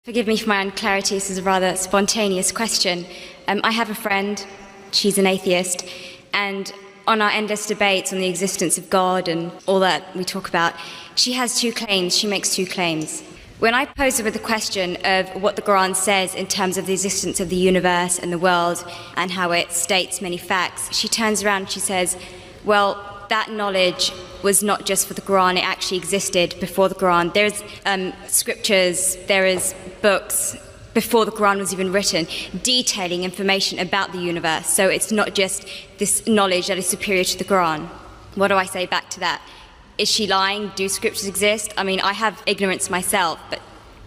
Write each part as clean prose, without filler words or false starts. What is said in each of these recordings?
Forgive me for my unclarity, this is a rather spontaneous question. I have a friend, she's an atheist, and on our endless debates on the existence of God and all that we talk about, she has two claims, she makes two claims. When I pose her with the question of what the Quran says in terms of the existence of the universe and the world and how it states many facts, she turns around and she says, well, that knowledge was not just for the Quran, it actually existed before the Quran. There's scriptures, there is books before the Quran was even written, detailing information about the universe. So it's not just this knowledge that is superior to the Quran. What do I say back to that? Is she lying? Do scriptures exist? I mean, I have ignorance myself, but,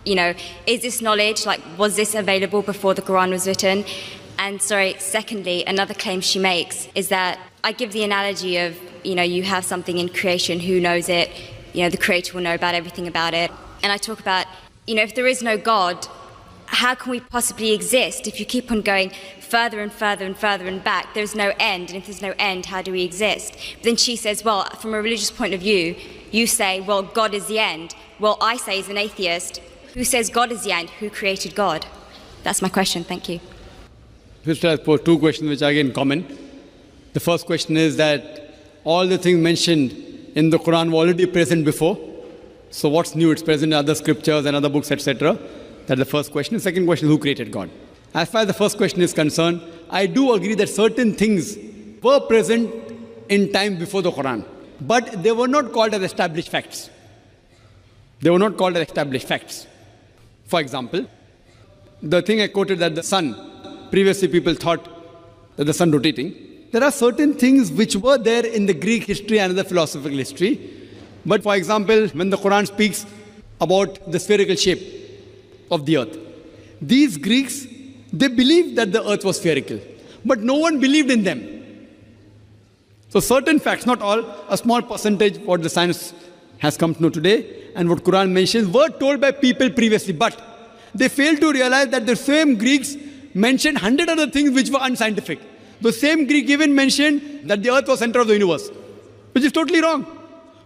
is this knowledge, was this available before the Quran was written? And secondly, another claim she makes is that I give the analogy of, you have something in creation, who knows it? The Creator will know about everything about it. And I talk about, if there is no God, how can we possibly exist if you keep on going further and further and further and back? There's no end, and if there's no end, how do we exist? But then she says, well, from a religious point of view, you say, well, God is the end. Well, I say as an atheist, who says God is the end? Who created God? That's my question, thank you. Sister has posed two questions which are again common. The first question is that all the things mentioned in the Quran were already present before. So what's new? It's present in other scriptures and other books, etc. That's the first question. The second question is, who created God? As far as the first question is concerned, I do agree that certain things were present in time before the Quran, but they were not called as established facts. They were not called as established facts. For example, the thing I quoted that the sun, previously people thought that the sun rotating. There are certain things which were there in the Greek history and the philosophical history. But for example, when the Quran speaks about the spherical shape of the earth, these Greeks, they believed that the earth was spherical, but no one believed in them. So certain facts, not all, a small percentage, what the science has come to know today and what Quran mentions, were told by people previously, but they failed to realize that the same Greeks mentioned 100 other things which were unscientific. The same Greek even mentioned that the earth was center of the universe, which is totally wrong.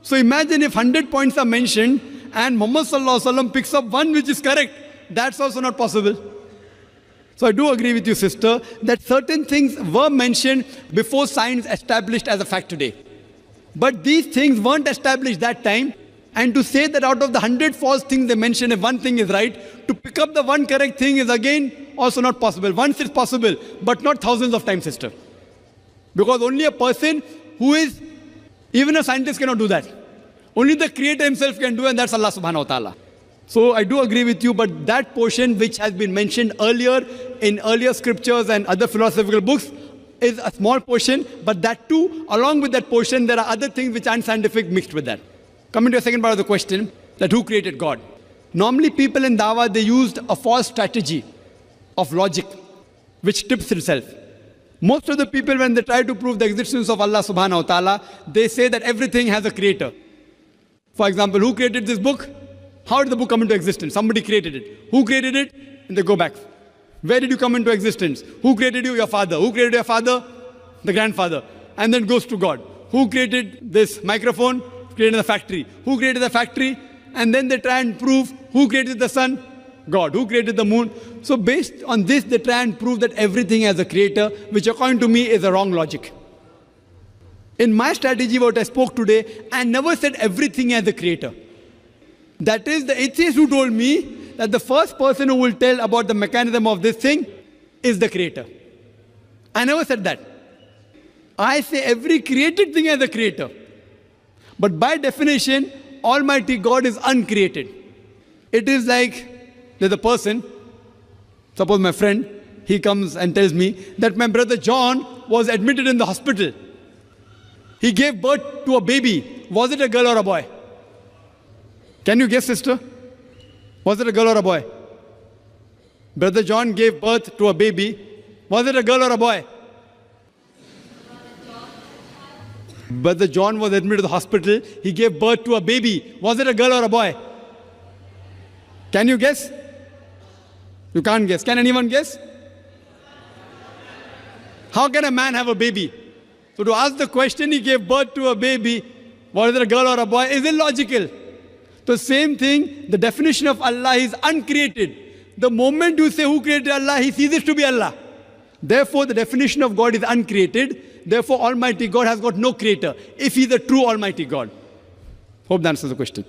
So imagine if 100 points are mentioned and Muhammad Sallallahu Alaihi Wasallam picks up one which is correct. That's also not possible. So I do agree with you, sister, that certain things were mentioned before science established as a fact today. But these things weren't established that time. And to say that out of the 100 false things they mentioned, if one thing is right, to pick up the one correct thing is again also not possible. Once it's possible, but not thousands of times, sister. Because only a person who is, even a scientist cannot do that. Only the Creator himself can do, and that's Allah subhanahu wa ta'ala. So I do agree with you, but that portion which has been mentioned earlier in earlier scriptures and other philosophical books is a small portion, but that too, along with that portion, there are other things which aren't scientific mixed with that. Coming to the second part of the question, that who created God? Normally people in Dawah, they used a false strategy of logic, which tips itself. Most of the people, when they try to prove the existence of Allah subhanahu wa ta'ala, they say that everything has a creator. For example, who created this book? How did the book come into existence? Somebody created it. Who created it? And they go back. Where did you come into existence? Who created you? Your father. Who created your father? The grandfather. And then goes to God. Who created this microphone? Created the factory. Who created the factory? And then they try and prove who created the sun? God. Who created the moon? So based on this, they try and prove that everything has a creator, which according to me is a wrong logic. In my strategy, what I spoke today, I never said everything has a creator. That is the atheist who told me that the first person who will tell about the mechanism of this thing is the creator. I never said that. I say every created thing has a creator. But by definition, Almighty God is uncreated. It is like there's a person, suppose my friend, he comes and tells me that my brother John was admitted in the hospital. He gave birth to a baby. Was it a girl or a boy? Can you guess, sister? Was it a girl or a boy? Brother John gave birth to a baby. Was it a girl or a boy? Brother John was admitted to the hospital. He gave birth to a baby. Was it a girl or a boy? Can you guess? You can't guess. Can anyone guess? How can a man have a baby? So to ask the question, he gave birth to a baby, was it a girl or a boy, is illogical. The same thing, the definition of Allah is uncreated. The moment you say who created Allah, he ceases to be Allah. Therefore, the definition of God is uncreated. Therefore, Almighty God has got no creator if He is a true Almighty God. Hope that answers the question.